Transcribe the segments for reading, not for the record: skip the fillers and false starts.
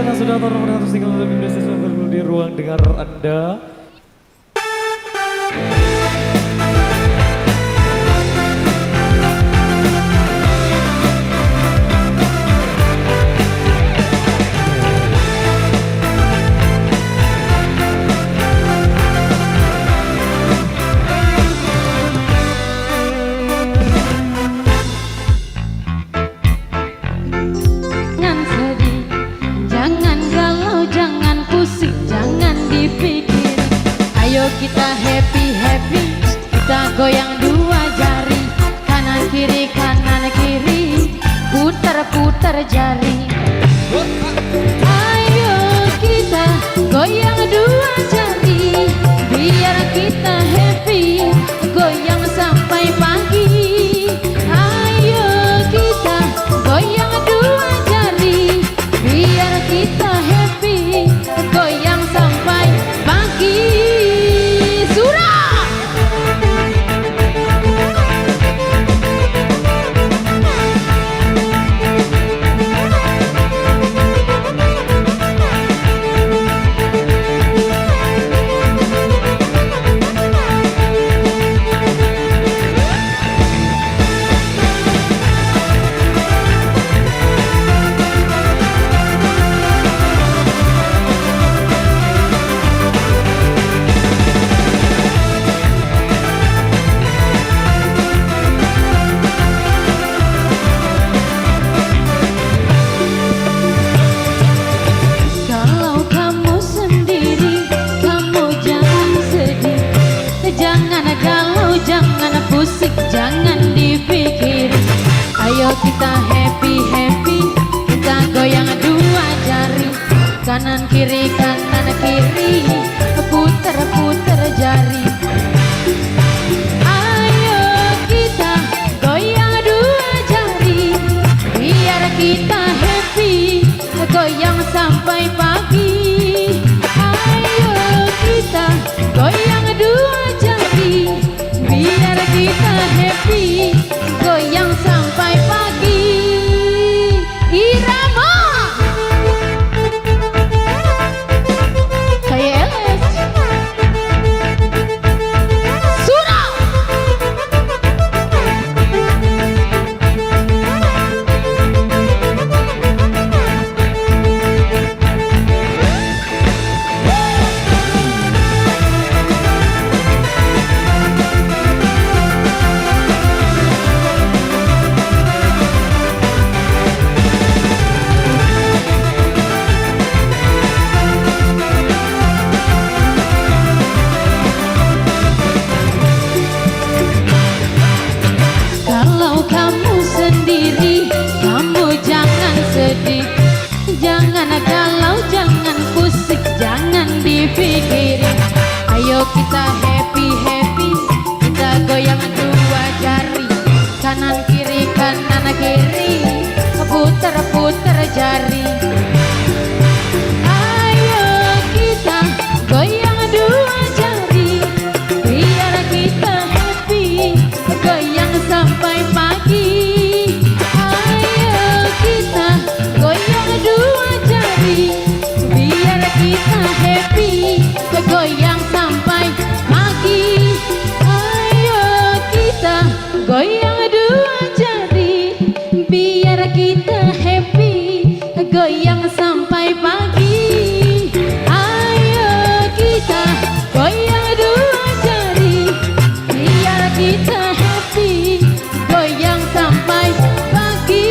yang sudah terus tinggal di ruang dengar Anda. Ayo kita happy, kita goyang dua jari, kanan kiri, putar jari. Ayo kita goyang dua jari, biar kita happy, goyang sampai pagi. Ayo kita goyang dua jari, biar kita happy, goyang sampai pagi. Jangan pusing, jangan dipikir. Ayo kita happy, kita goyang dua jari, kanan kiri, putar jari. Ayo kita goyang dua jari, biar kita happy, goyang sampai pagi. Ayo kita goyang dua jari, biar kita happy, goyang sampai pagi. Irama kayak LS Surau. Jangan galau, jangan pusing, jangan dipikirin. Ayo kita happy, kita goyang dua jari, kanan kiri, putar jari. Ayo kita goyang dua jari, biar kita happy, goyang sampai pagi. Biar kita happy, goyang sampai pagi. Ayo kita goyang dua jari, biar kita happy, goyang sampai pagi. Ayo kita goyang dua jari, biar kita happy, goyang sampai pagi.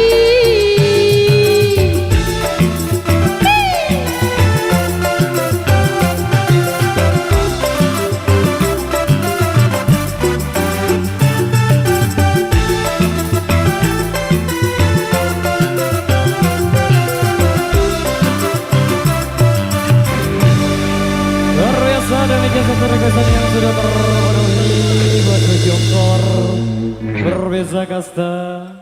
Demikian satu requestan yang sudah terpenuhi buat Jongkor berbeza kasta.